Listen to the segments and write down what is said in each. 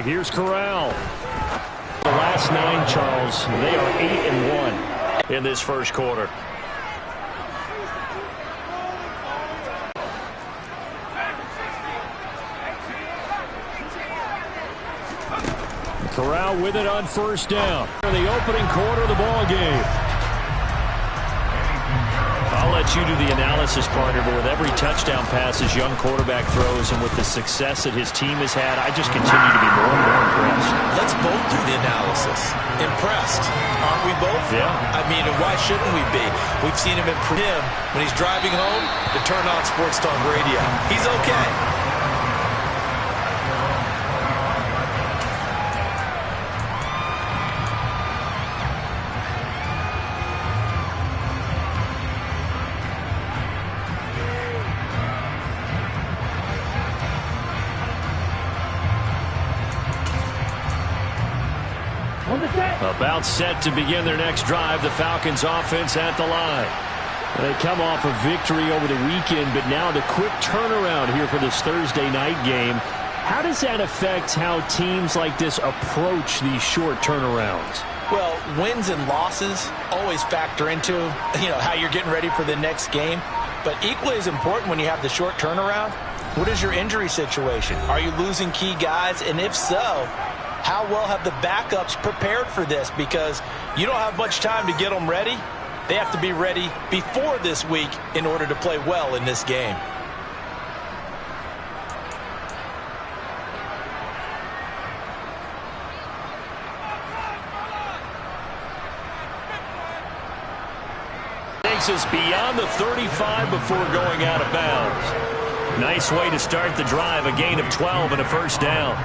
Here's Corral. The last 9, Charles, they are 8-1 in this first quarter. Corral with it on first down. In the opening quarter of the ball game. I'll let you do the analysis, partner, but with every touchdown pass his young quarterback throws and with the success that his team has had, I just continue to be more and more impressed. Let's both do the analysis. Impressed. Aren't we both? Yeah. I mean, and why shouldn't we be? We've seen him improve him when he's driving home to turn on Sports Talk Radio. He's okay. About set to begin their next drive, the Falcons offense at the line. They come off a victory over the weekend, but now the quick turnaround here for this Thursday night game. How does that affect how teams like this approach these short turnarounds? Well, wins and losses always factor into, how you're getting ready for the next game. But equally as important when you have the short turnaround, what is your injury situation? Are you losing key guys? And if so, how well have the backups prepared for this? Because you don't have much time to get them ready. They have to be ready before this week in order to play well in this game. Takes us beyond the 35 before going out of bounds. Nice way to start the drive, a gain of 12 and a first down.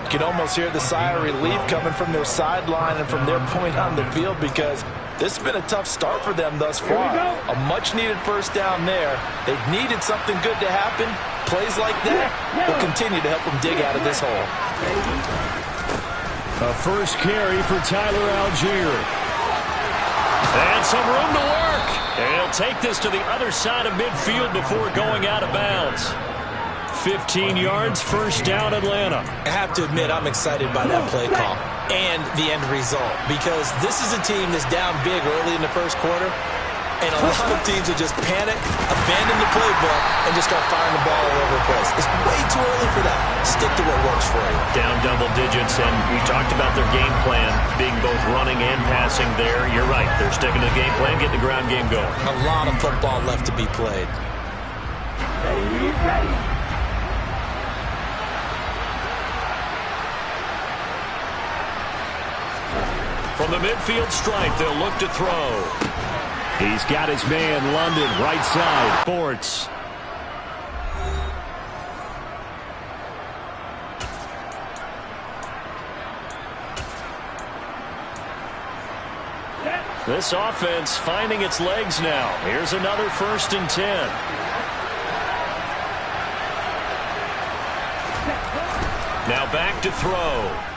You can almost hear the sigh of relief coming from their sideline and from their point on the field because this has been a tough start for them thus far. A much-needed first down there. They've needed something good to happen. Plays like that will continue to help them dig out of this hole. A first carry for Tyler Algier. And some room to work. And he'll take this to the other side of midfield before going out of bounds. 15 yards, first down, Atlanta. I have to admit, I'm excited by that play call and the end result because this is a team that's down big early in the first quarter, and a lot of teams will just panic, abandon the playbook, and just start firing the ball all over the place. It's way too early for that. Stick to what works for you. Down double digits, and we talked about their game plan being both running and passing there. You're right. They're sticking to the game plan, getting the ground game going. A lot of football left to be played. Ready. From the midfield stripe, they'll look to throw. He's got his man, London, right side. Sports. This offense finding its legs now. Here's another 1st and 10. Now back to throw.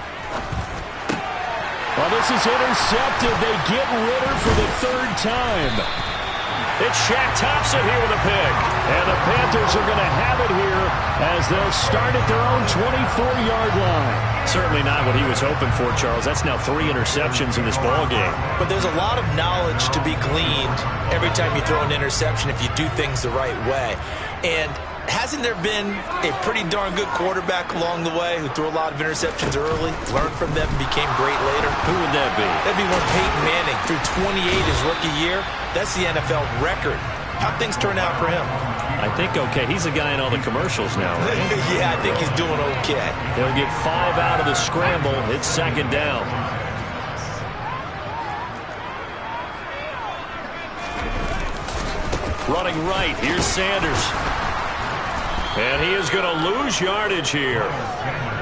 Well, this is intercepted. They get Ritter for the 3rd time. It's Shaq Thompson here with a pick. And the Panthers are going to have it here as they'll start at their own 24-yard line. Certainly not what he was hoping for, Charles. That's now 3 interceptions in this ball game. But there's a lot of knowledge to be gleaned every time you throw an interception if you do things the right way. And hasn't there been a pretty darn good quarterback along the way who threw a lot of interceptions early, learned from them, and became great later? Who would that be? That'd be one Peyton Manning threw 28 his rookie year. That's the NFL record. How'd things turn out for him? I think okay. He's a guy in all the commercials now, right? Yeah, I think he's doing okay. They'll get 5 out of the scramble. It's 2nd down. Running right. Here's Sanders. And he is going to lose yardage here.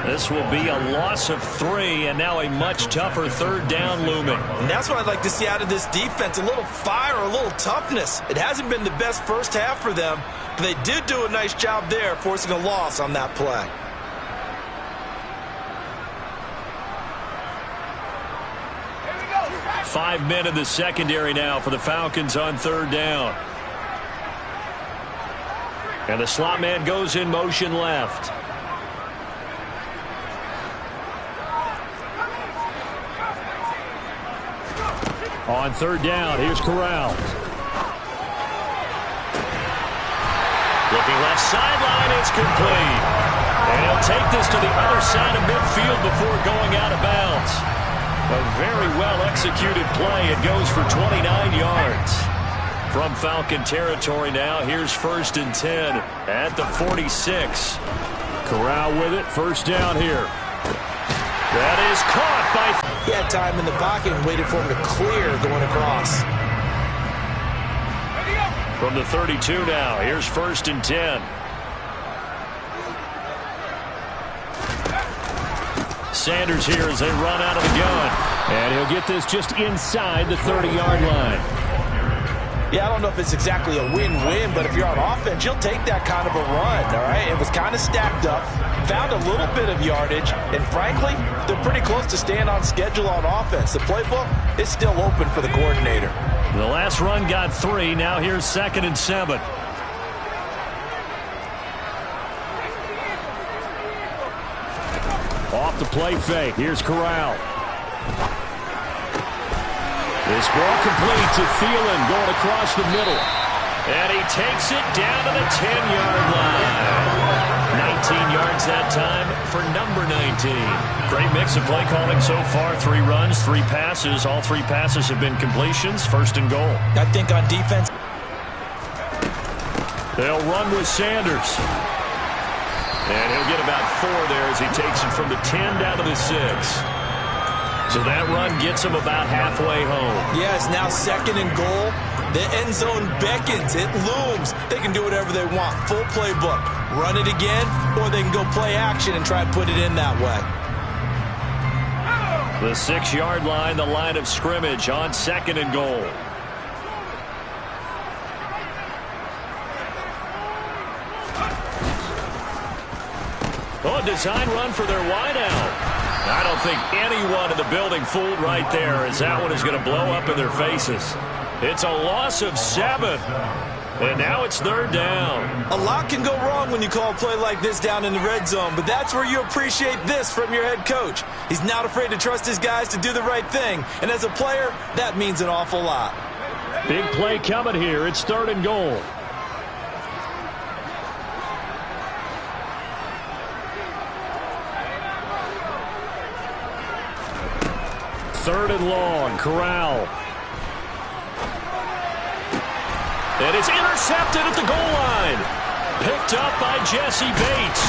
This will be a loss of 3, and now a much tougher 3rd down looming. And that's what I'd like to see out of this defense, a little fire, a little toughness. It hasn't been the best first half for them, but they did do a nice job there, forcing a loss on that play. Here we go. 5 men in the secondary now for the Falcons on 3rd down. And the slot man goes in motion left. On third down, here's Corral. Looking left sideline, it's complete. And he'll take this to the other side of midfield before going out of bounds. A very well-executed play. It goes for 29 yards. From Falcon territory now, here's 1st and 10 at the 46. Corral with it, first down here. That is caught by... He had time in the pocket and waited for him to clear going across. From the 32 now, here's 1st and 10. Sanders here as they run out of the gun. And he'll get this just inside the 30-yard line. Yeah, I don't know if it's exactly a win-win, but if you're on offense, you'll take that kind of a run, all right? It was kind of stacked up, found a little bit of yardage, and frankly, they're pretty close to staying on schedule on offense. The playbook is still open for the coordinator. The last run got 3. Now here's 2nd and 7. Off the play fake. Here's Corral. This ball complete to Thielen going across the middle. And he takes it down to the 10-yard line. 19 yards that time for number 19. Great mix of play calling so far. 3 runs, 3 passes. All 3 passes have been completions. 1st and goal. I think on defense, they'll run with Sanders. And he'll get about 4 there as he takes it from the 10 down to the 6. So that run gets him about halfway home. Yeah, it's now 2nd and goal. The end zone beckons. It looms. They can do whatever they want. Full playbook. Run it again, or they can go play action and try and put it in that way. The 6-yard line, the line of scrimmage on 2nd and goal. Oh, design run for their wideout. I don't think anyone in the building fooled right there, as that one is going to blow up in their faces. It's a loss of 7. And now it's 3rd down. A lot can go wrong when you call a play like this down in the red zone, but that's where you appreciate this from your head coach. He's not afraid to trust his guys to do the right thing, and as a player, that means an awful lot. Big play coming here. It's 3rd and goal. Third and long, Corral. And it's intercepted at the goal line. Picked up by Jesse Bates.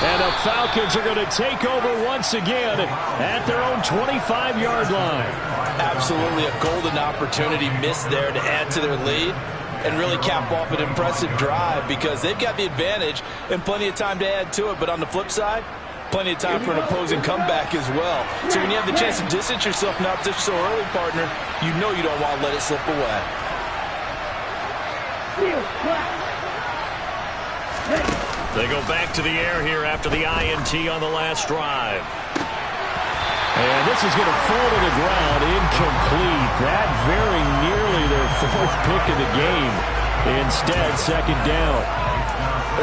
And the Falcons are going to take over once again at their own 25-yard line. Absolutely a golden opportunity missed there to add to their lead and really cap off an impressive drive because they've got the advantage and plenty of time to add to it. But on the flip side, plenty of time for an opposing comeback as well. So when you have the chance to distance yourself not just so early, partner, you know you don't want to let it slip away. They go back to the air here after the INT on the last drive. And this is going to fall to the ground incomplete. That very nearly their 4th pick of the game. Instead, 2nd down.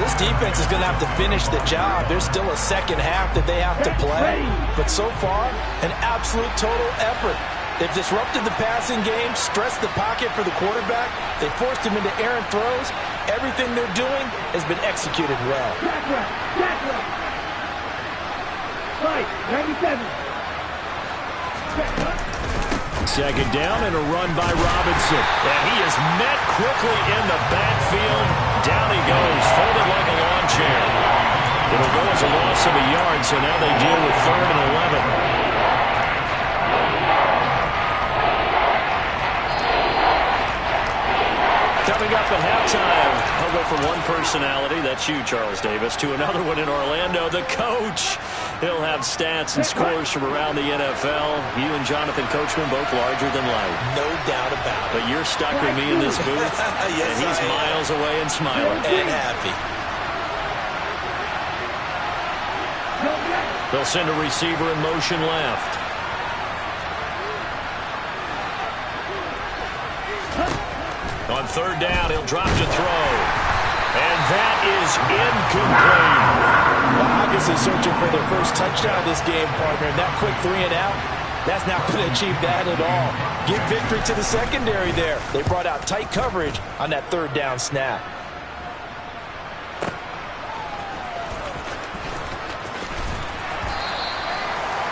This defense is going to have to finish the job. There's still a second half that they have to play. But so far, an absolute total effort. They've disrupted the passing game, stressed the pocket for the quarterback. They forced him into errant throws. Everything they're doing has been executed well. Right, 97. 2nd down and a run by Robinson. And he is met quickly in the backfield. Down he goes, folded like a lawn chair. It'll go as a loss of a yard, so now they deal with 3rd and 11. Coming up at halftime, I'll go from one personality, that's you, Charles Davis, to another one in Orlando, the coach. He'll have stats and scores from around the NFL. You and Jonathan Coachman both larger than life. No doubt about it. But you're stuck with me in this booth, yes, and he's miles away and smiling. And happy. They'll send a receiver in motion left. On 3rd down, he'll drop to throw. And that is incomplete. Well, August is searching for their first touchdown of this game, partner. And that quick 3 and out, That's not going to achieve that at all. Give victory to the secondary there. They brought out tight coverage on that third down snap.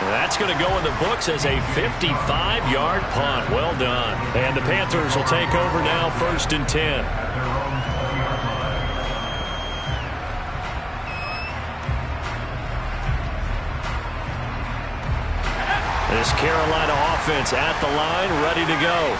That's going to go in the books as a 55-yard punt. Well done. And the Panthers will take over now, 1st and 10. This Carolina offense at the line, ready to go.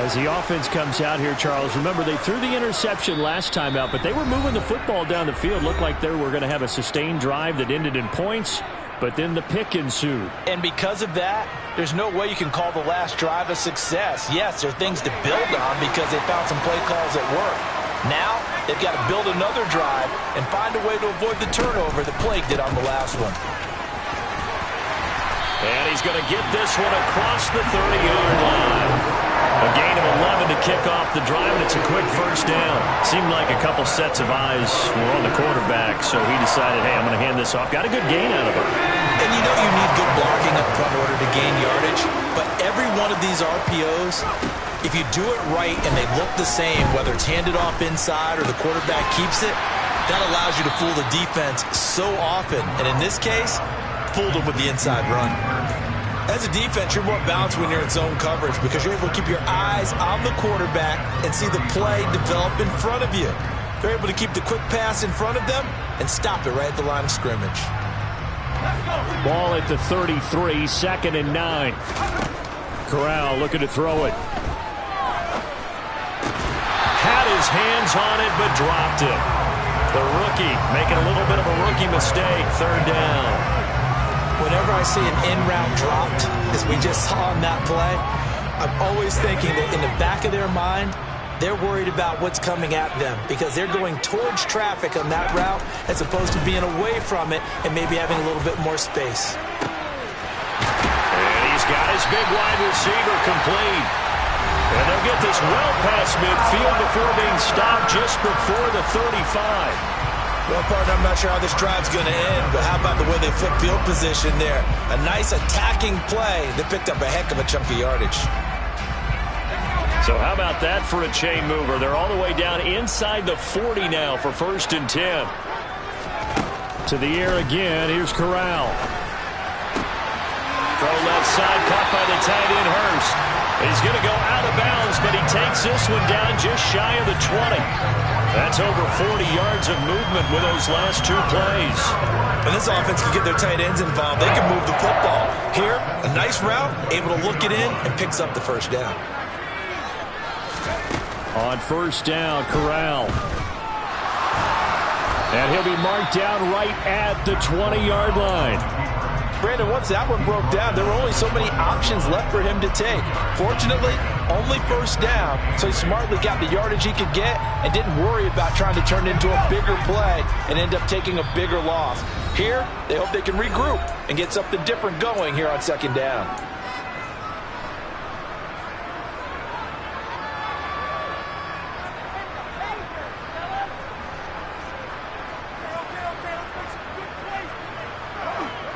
As the offense comes out here, Charles, remember they threw the interception last time out, but they were moving the football down the field. Looked like they were going to have a sustained drive that ended in points. But then the pick ensued. And because of that, there's no way you can call the last drive a success. Yes, there are things to build on because they found some play calls that work. Now, they've got to build another drive and find a way to avoid the turnover that plagued it on the last one. And he's going to get this one across the 30-yard line. A gain of 11 to kick off the drive, and it's a quick first down. Seemed like a couple sets of eyes were on the quarterback, so he decided, hey, I'm going to hand this off. Got a good gain out of it. And you know you need good blocking up front in order to gain yardage, but every one of these RPOs, if you do it right and they look the same, whether it's handed off inside or the quarterback keeps it, that allows you to fool the defense so often. And in this case, fooled them with the inside run. As a defense, you're more balanced when you're in zone coverage because you're able to keep your eyes on the quarterback and see the play develop in front of you. You're able to keep the quick pass in front of them and stop it right at the line of scrimmage. Ball at the 33, 2nd and 9. Corral looking to throw it. Had his hands on it, but dropped it. The rookie making a little bit of a rookie mistake, 3rd down. Whenever I see an in-route dropped, as we just saw on that play, I'm always thinking that in the back of their mind, they're worried about what's coming at them because they're going towards traffic on that route as opposed to being away from it and maybe having a little bit more space. And he's got his big wide receiver complete. And they'll get this well past midfield before being stopped just before the 35. Well, partner, I'm not sure how this drive's going to end, but how about the way they flip field position there? A nice attacking play that picked up a heck of a chunk of yardage. So how about that for a chain mover? They're all the way down inside the 40 now for 1st and 10. To the air again. Here's Corral. Throw left side, caught by the tight end Hurst. He's going to go out of bounds, but he takes this one down just shy of the 20. That's over 40 yards of movement with those last 2 plays. And this offense can get their tight ends involved. They can move the football. Here, a nice route, able to look it in, and picks up the 1st down. On 1st down, Corral. And he'll be marked down right at the 20-yard line. Brandon, once that one broke down, there were only so many options left for him to take. Fortunately, only 1st down, so he smartly got the yardage he could get and didn't worry about trying to turn it into a bigger play and end up taking a bigger loss. Here, they hope they can regroup and get something different going here on 2nd down.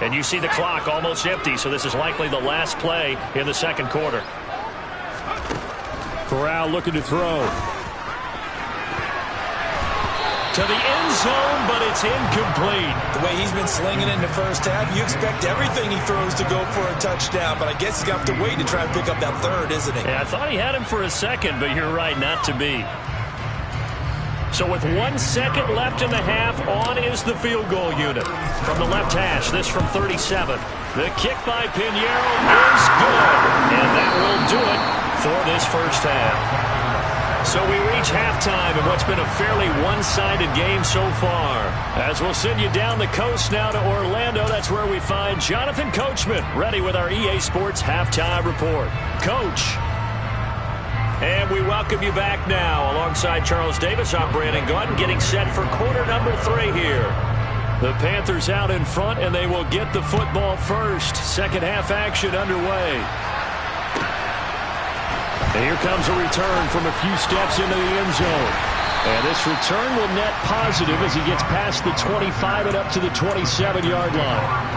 And you see the clock almost empty, so this is likely the last play in the 2nd quarter. Corral looking to throw. To the end zone, but it's incomplete. The way he's been slinging in the 1st half, you expect everything he throws to go for a touchdown, but I guess he's going to have to wait to try and pick up that 3rd, isn't he? Yeah, I thought he had him for a second, but you're right, not to be. So with 1 second left in the half, on is the field goal unit. From the left hash, this from 37. The kick by Pinheiro is good. And that will do it for this 1st half. So we reach halftime in what's been a fairly one-sided game so far. As we'll send you down the coast now to Orlando, that's where we find Jonathan Coachman, ready with our EA Sports Halftime Report. Coach. And we welcome you back now. Alongside Charles Davis, I'm Brandon Gaudin, getting set for quarter number 3 here. The Panthers out in front, and they will get the football first. 2nd half action underway. And here comes a return from a few steps into the end zone. And this return will net positive as he gets past the 25 and up to the 27-yard line.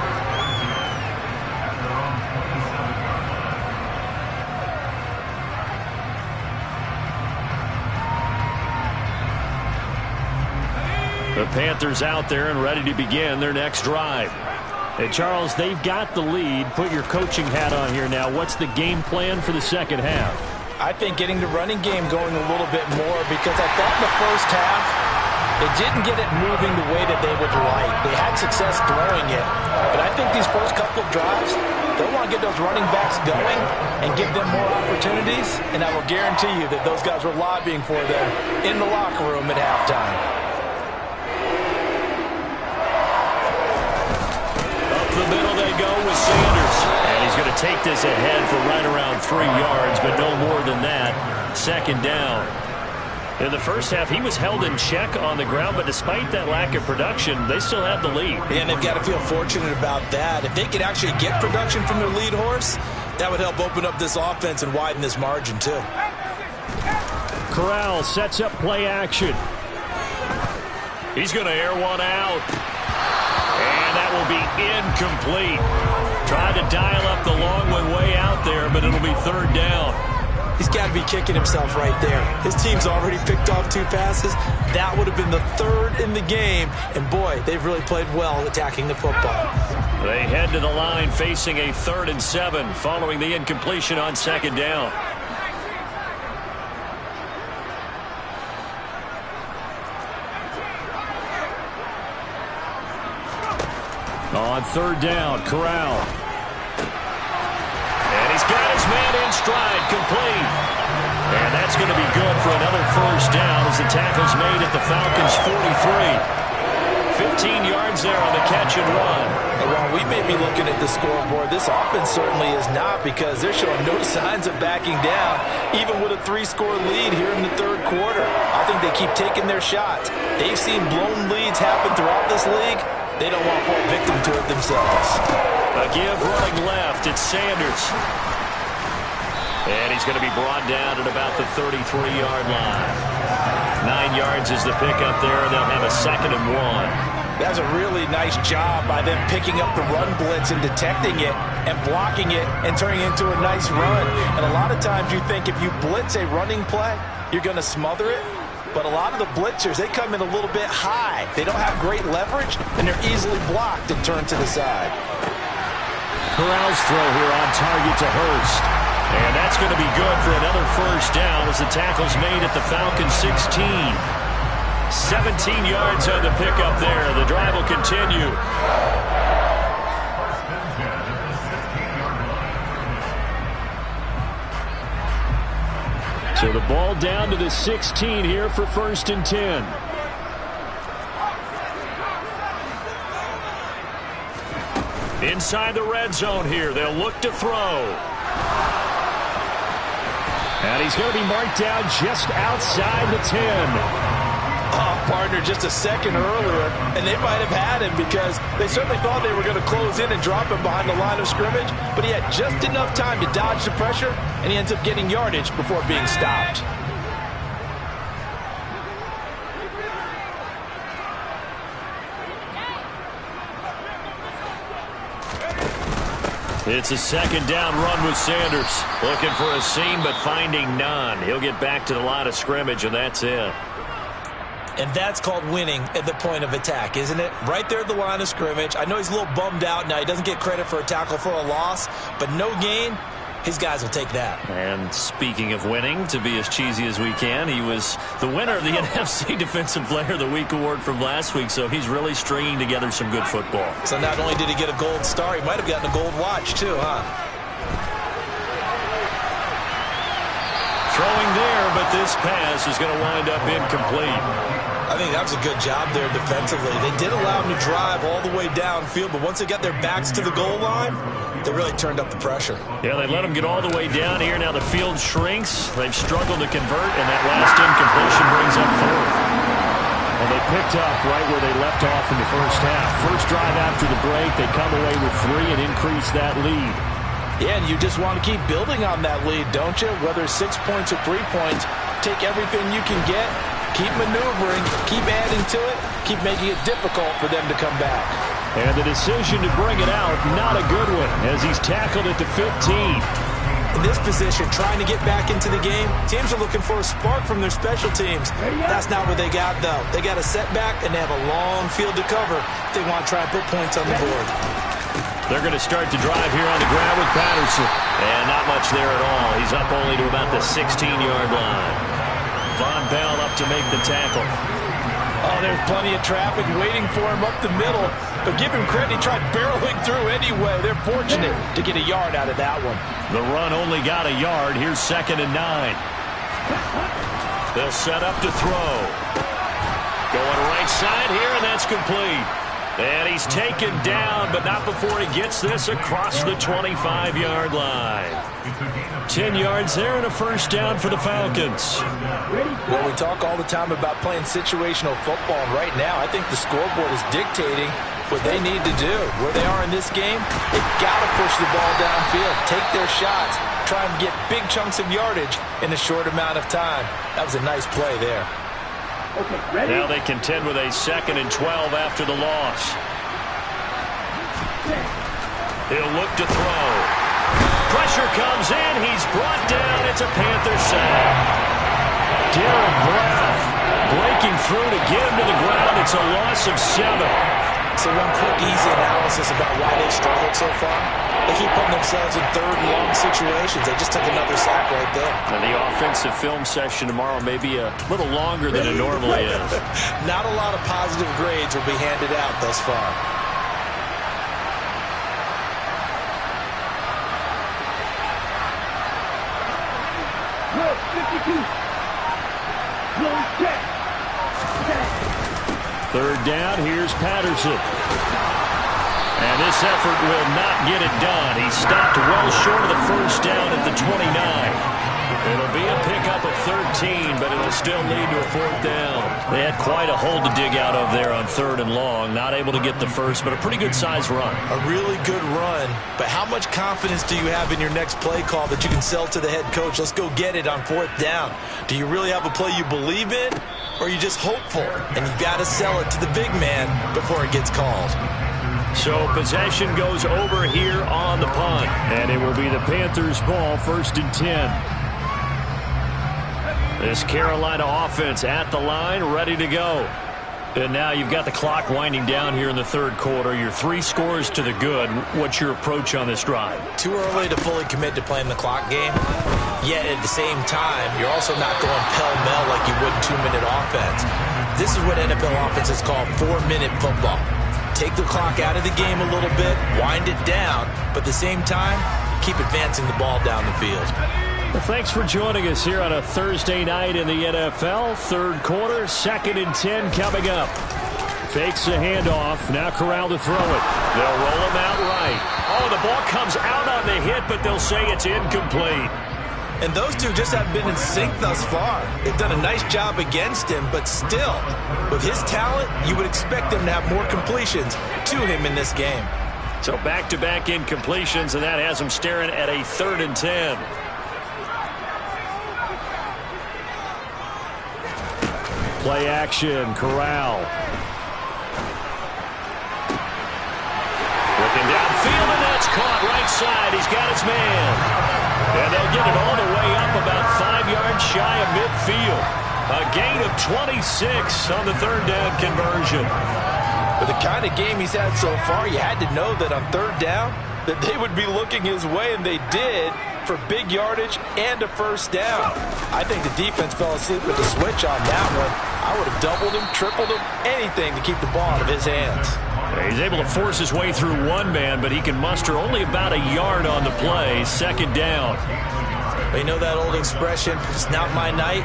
Panthers out there and ready to begin their next drive. And Charles, they've got the lead. Put your coaching hat on here now. What's the game plan for the second half? I think getting the running game going a little bit more, because I thought in the first half they didn't get it moving the way that they would like. They had success throwing it, but I think these first couple of drives, they'll want to get those running backs going and give them more opportunities, and I will guarantee you that those guys were lobbying for them in the locker room at halftime. Up the middle they go with Sanders, and he's going to take this ahead for right around 3 yards, but no more than that. Second down. In the first half, he was held in check on the ground, but despite that lack of production, they still have the lead. And they've got to feel fortunate about that. If they could actually get production from their lead horse, that would help open up this offense and widen this margin too. Corral sets up play action. He's going to air one out. And that will be incomplete. Tried to dial up the long one way out there, but it'll be third down. He's got to be kicking himself right there. His team's already picked off 2 passes. That would have been the 3rd in the game. And, boy, they've really played well attacking the football. They head to the line facing a 3rd and 7 following the incompletion on second down. On third down, Corral. And he's got his man in stride, complete. And that's going to be good for another first down as the tackle's made at the Falcons' 43. 15 yards there on the catch and run. And while we may be looking at the scoreboard, this offense certainly is not, because they're showing no signs of backing down, even with a 3-score lead here in the 3rd quarter. I think they keep taking their shots. They've seen blown leads happen throughout this league. They don't want to fall victim to it themselves. A give running left. It's Sanders. And he's going to be brought down at about the 33-yard line. 9 yards is the pickup there, and they'll have a 2nd and 1. That's a really nice job by them picking up the run blitz and detecting it and blocking it and turning it into a nice run. And a lot of times you think if you blitz a running play, you're going to smother it. But a lot of the blitzers, they come in a little bit high. They don't have great leverage, and they're easily blocked and turned to the side. Corral's throw here on target to Hurst. And that's going to be good for another first down as the tackle's made at the Falcons' 16. 17 yards on the pickup there. The drive will continue. So the ball down to the 16 here for 1st and 10. Inside the red zone here. They'll look to throw. And he's going to be marked down just outside the 10. Oh, partner, just a second earlier, and they might have had him, because they certainly thought they were going to close in and drop him behind the line of scrimmage, but he had just enough time to dodge the pressure, and he ends up getting yardage before being stopped. It's a 2nd down run with Sanders. Looking for a seam, but finding none. He'll get back to the line of scrimmage, and that's it. And that's called winning at the point of attack, isn't it? Right there at the line of scrimmage. I know he's a little bummed out now. He doesn't get credit for a tackle for a loss, but no gain, his guys will take that. And speaking of winning, to be as cheesy as we can, he was the winner of the NFC Defensive Player of the Week award from last week, so he's really stringing together some good football. So not only did he get a gold star, he might have gotten a gold watch too, huh? Throwing there, but this pass is going to wind up incomplete. I think that was a good job there defensively. They did allow him to drive all the way downfield, but once they got their backs to the goal line, they really turned up the pressure. Yeah, they let him get all the way down here. Now the field shrinks. They've struggled to convert, and that last incompletion brings up 4th. Well, they picked up right where they left off in the first half. First drive after the break, they come away with 3 and increase that lead. Yeah, and you just want to keep building on that lead, don't you? Whether it's 6 points or 3 points, take everything you can get, keep maneuvering, keep adding to it, keep making it difficult for them to come back. And the decision to bring it out, not a good one, as he's tackled at the 15. In this position, trying to get back into the game, teams are looking for a spark from their special teams. That's not what they got, though. They got a setback, and they have a long field to cover if they want to try and put points on the board. They're going to start to drive here on the ground with Patterson. And not much there at all. He's up only to about the 16-yard line. Von Bell up to make the tackle. Oh, there's plenty of traffic waiting for him up the middle. But give him credit, he tried barreling through anyway. They're fortunate to get a yard out of that one. The run only got a yard. Here's 2nd and 9. They'll set up to throw. Going right side here, and that's complete. And he's taken down, but not before he gets this across the 25-yard line. 10 yards there and a first down for the Falcons. Well, we talk all the time about playing situational football, and right now I think the scoreboard is dictating what they need to do. Where they are in this game, they've got to push the ball downfield, take their shots, try and get big chunks of yardage in a short amount of time. That was a nice play there. Okay, ready? Now they contend with a 2nd and 12 after the loss. He'll look to throw. Pressure comes in. He's brought down. It's a Panther sack. Derek Brown breaking through to get him to the ground. It's a loss of 7. So one quick, easy analysis about why they've struggled so far. They keep putting themselves in 3rd and long situations. They just took another sack right there. And the offensive film session tomorrow may be a little longer than it normally is. Not a lot of positive grades will be handed out thus far. Look, 52. Low check. 3rd down, here's Patterson. And this effort will not get it done. He stopped well short of the first down at the 29. It'll be a pickup of 13, but it'll still lead to a 4th down. They had quite a hole to dig out of there on 3rd and long. Not able to get the first, but a pretty good-sized run. A really good run, but how much confidence do you have in your next play call that you can sell to the head coach? Let's go get it on 4th down. Do you really have a play you believe in, or are you just hopeful? And you've got to sell it to the big man before it gets called. So possession goes over here on the punt, and it will be the Panthers' ball, 1st and 10. This Carolina offense at the line, ready to go. And now you've got the clock winding down here in the 3rd quarter. You're 3 scores to the good. What's your approach on this drive? Too early to fully commit to playing the clock game. Yet at the same time, you're also not going pell-mell like you would 2-minute offense. This is what NFL offenses call 4-minute football. Take the clock out of the game a little bit, wind it down, but at the same time, keep advancing the ball down the field. Well, thanks for joining us here on a Thursday night in the NFL. 3rd quarter, 2nd and 10 coming up. Fakes the handoff. Now Corral to throw it. They'll roll him out right. Oh, the ball comes out on the hit, but they'll say it's incomplete. And those two just haven't been in sync thus far. They've done a nice job against him, but still, with his talent, you would expect them to have more completions to him in this game. So back-to-back incompletions, and that has them staring at a 3rd and 10. Play action, Corral. Looking downfield, and that's caught right side. He's got his man. And they'll get it all the way up about 5 yards shy of midfield. A gain of 26 on the 3rd down conversion. With the kind of game he's had so far, you had to know that on 3rd down, that they would be looking his way, and they did, for big yardage and a first down. I think the defense fell asleep with the switch on that one. I would have doubled him, tripled him, anything to keep the ball out of his hands. He's able to force his way through one man, but he can muster only about a yard on the play. 2nd down. You know that old expression, it's not my night?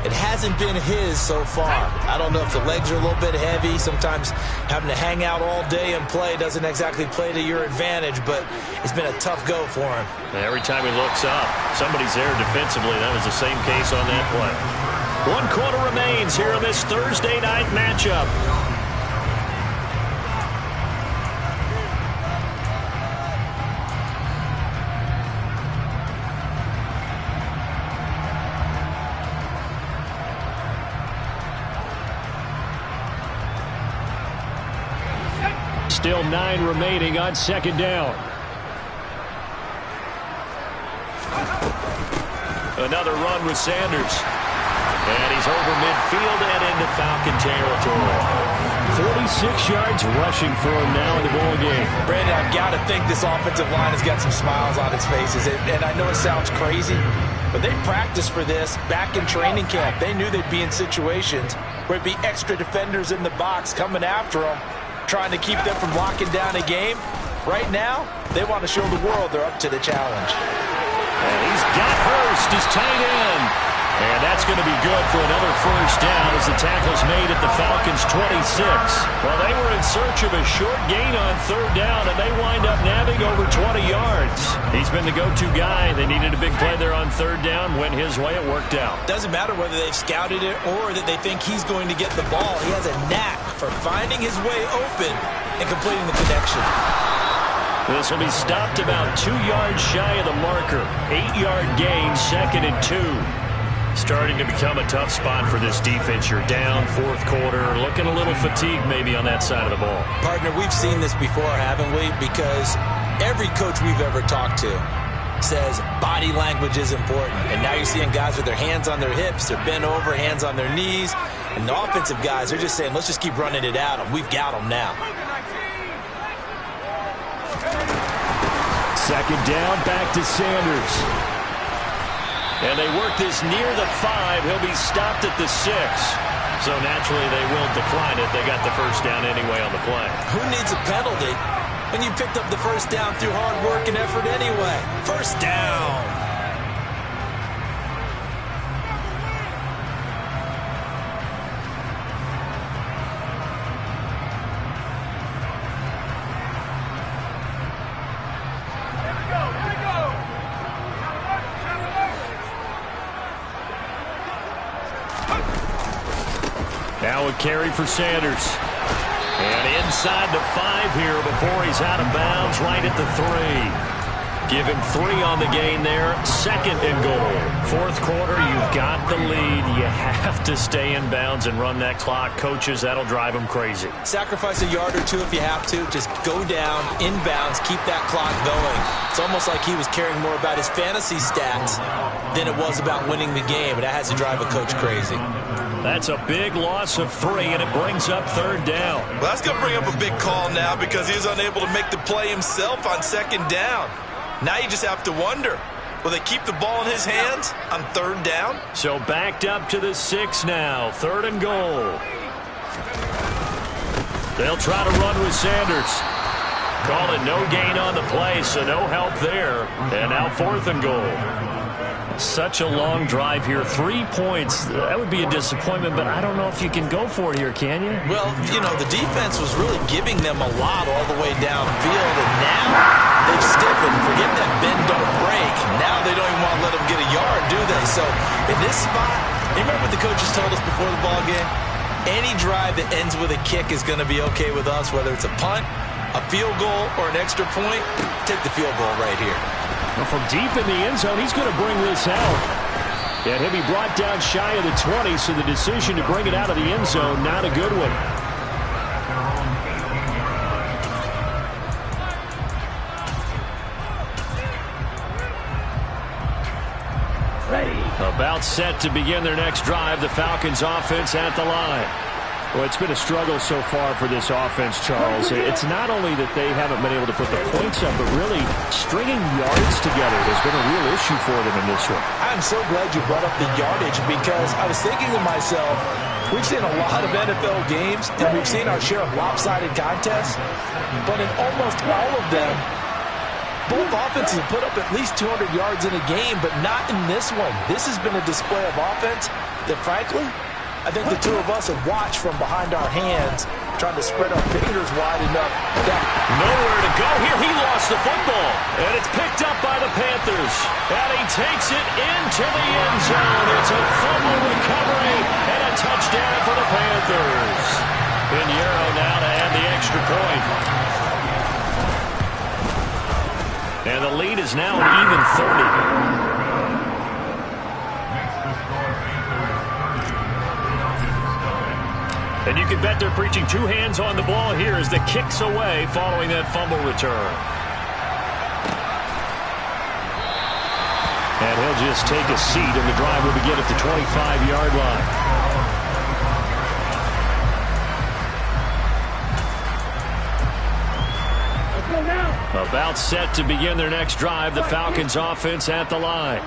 It hasn't been his so far. I don't know if the legs are a little bit heavy. Sometimes having to hang out all day and play doesn't exactly play to your advantage, but it's been a tough go for him. Every time he looks up, somebody's there defensively. That was the same case on that play. 1 quarter remains here in this Thursday night matchup. Still 9 remaining on 2nd down. Another run with Sanders. And he's over midfield and into Falcon territory. 46 yards rushing for him now in the ball game. Brandon, I've got to think this offensive line has got some smiles on its faces. And I know it sounds crazy, but they practiced for this back in training camp. They knew they'd be in situations where it'd be extra defenders in the box coming after them, trying to keep them from locking down a game. Right now, they want to show the world they're up to the challenge. And he's got Hurst, his tight end. And that's going to be good for another first down as the tackle's made at the Falcons' 26. Well, they were in search of a short gain on third down, and they wind up nabbing over 20 yards. He's been the go-to guy. They needed a big play there on third down. Went his way. It worked out. Doesn't matter whether they've scouted it or that they think he's going to get the ball. He has a knack for finding his way open and completing the connection. This will be stopped about 2 yards shy of the marker. 8-yard gain, 2nd and 2. Starting to become a tough spot for this defense. You're down, fourth quarter, looking a little fatigued maybe on that side of the ball. Partner, we've seen this before, haven't we? Because every coach we've ever talked to says body language is important. And now you're seeing guys with their hands on their hips, they're bent over, hands on their knees. And the offensive guys are just saying, let's just keep running it at them. We've got them now. Second down, back to Sanders. And they work this near the 5. He'll be stopped at the 6. So naturally they will decline it. They got the first down anyway on the play. Who needs a penalty when you picked up the first down through hard work and effort anyway? First down. Now a carry for Sanders. And inside the 5 here before he's out of bounds, right at the 3. Give him 3 on the gain there. 2nd and goal. Fourth quarter, you've got the lead. You have to stay in bounds and run that clock. Coaches, that'll drive them crazy. Sacrifice a yard or 2 if you have to. Just go down, in bounds, keep that clock going. It's almost like he was caring more about his fantasy stats than it was about winning the game. And that has to drive a coach crazy. That's a big loss of 3, and it brings up third down. Well, that's going to bring up a big call now because he was unable to make the play himself on second down. Now you just have to wonder, will they keep the ball in his hands on third down? So backed up to the 6 now, 3rd and goal. They'll try to run with Sanders. Call it no gain on the play, so no help there. And now 4th and goal. Such a long drive here. 3 points. That would be a disappointment, but I don't know if you can go for it here, can you? Well, you know, the defense was really giving them a lot all the way downfield, and now they've stiffened. Forget that bend, don't break. Now they don't even want to let them get a yard, do they? So in this spot, you remember what the coaches told us before the ball game? Any drive that ends with a kick is going to be okay with us, whether it's a punt, a field goal, or an extra point. Take the field goal right here. Well, from deep in the end zone, he's going to bring this out. And he'll be brought down shy of the 20, so the decision to bring it out of the end zone, not a good one. Ready. About set to begin their next drive, the Falcons offense at the line. Well, it's been a struggle so far for this offense, Charles. It's not only that they haven't been able to put the points up, but really stringing yards together has been a real issue for them in this one. I'm so glad you brought up the yardage because I was thinking to myself, we've seen a lot of NFL games and we've seen our share of lopsided contests, but in almost all of them, both offenses have put up at least 200 yards in a game, but not in this one. This has been a display of offense that, frankly, I think the two of us have watched from behind our hands, trying to spread our fingers wide enough that nowhere to go here. He lost the football, and it's picked up by the Panthers. And he takes it into the end zone. It's a fumble recovery and a touchdown for the Panthers. Pinheiro now to add the extra point. And the lead is now an even 30. And you can bet they're preaching 2 hands on the ball here as the kick's away following that fumble return. they'll just take a seat, and the drive will begin at the 25-yard line. About set to begin their next drive, the Falcons offense at the line.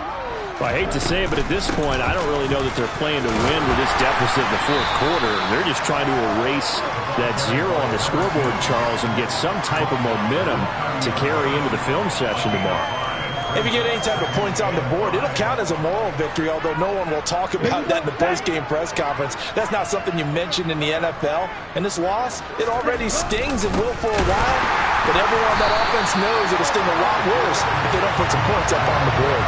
Well, I hate to say it, but at this point, I don't really know that they're playing to win with this deficit in the fourth quarter. They're just trying to erase that zero on the scoreboard, Charles, and get some type of momentum to carry into the film session tomorrow. If you get any type of points on the board, it'll count as a moral victory, although no one will talk about that in the post-game press conference. That's not something you mentioned in the NFL. And this loss, it already stings and will for a while. But everyone on that offense knows it'll sting a lot worse if they don't put some points up on the board.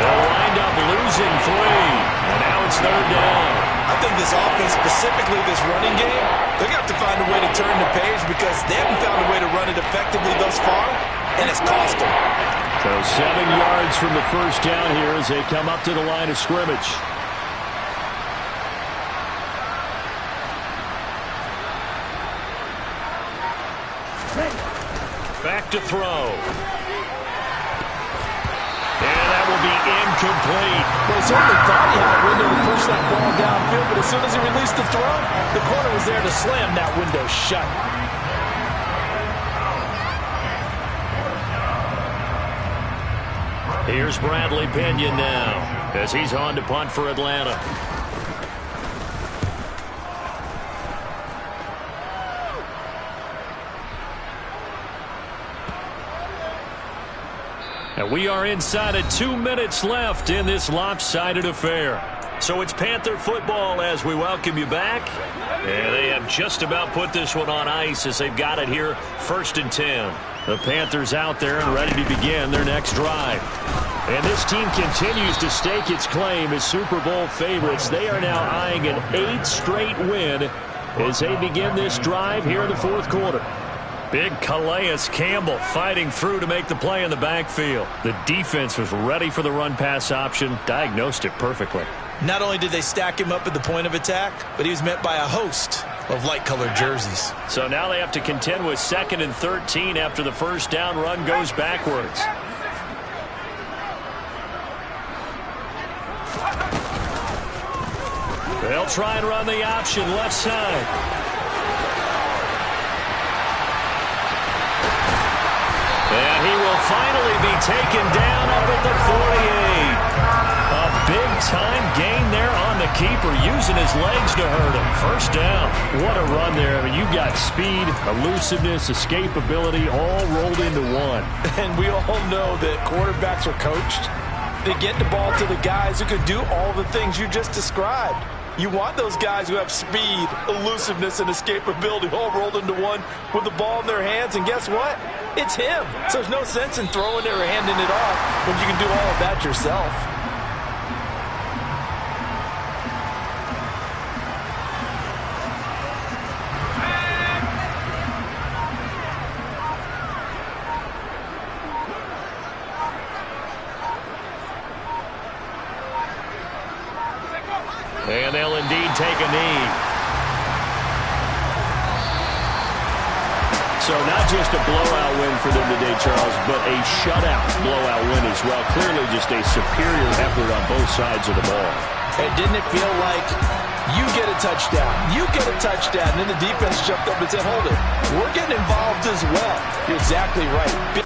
They'll wind up losing 3, and now it's third down. I think this offense, specifically this running game, they're going to have to find a way to turn the page because they haven't found a way to run it effectively thus far, and it's cost them. So 7 yards from the first down here as they come up to the line of scrimmage. Back to throw. And that will be incomplete. Well, he certainly thought he had a window to push that ball downfield, but as soon as he released the throw, the corner was there to slam that window shut. Here's Bradley Pinion now as he's on to punt for Atlanta. And we are inside of 2 minutes left in this lopsided affair. So it's Panther football as we welcome you back. And they have just about put this one on ice as they've got it here, 1st and 10. The Panthers out there and ready to begin their next drive. And this team continues to stake its claim as Super Bowl favorites. They are now eyeing an 8th straight win as they begin this drive here in the fourth quarter. Big Calais Campbell fighting through to make the play in the backfield. The defense was ready for the run-pass option, diagnosed it perfectly. Not only did they stack him up at the point of attack, but he was met by a host of light-colored jerseys. So now they have to contend with 2nd and 13 after the first down run goes backwards. They'll try and run the option left side. And he will finally be taken down up at the 48. A big-time gain there on the keeper, using his legs to hurt him. First down. What a run there. I mean, you got speed, elusiveness, escapability all rolled into one. And we all know that quarterbacks are coached. They get the ball to the guys who can do all the things you just described. You want those guys who have speed, elusiveness, and escapability all rolled into one with the ball in their hands. And guess what? It's him. So there's no sense in throwing it or handing it off when you can do all of that yourself. And they'll indeed take a knee. So not just a blowout win for them today, Charles, but a shutout blowout win as well. Clearly just a superior effort on both sides of the ball. And didn't it feel like you get a touchdown, you get a touchdown, and then the defense jumped up and said, hold it, we're getting involved as well. You're exactly right.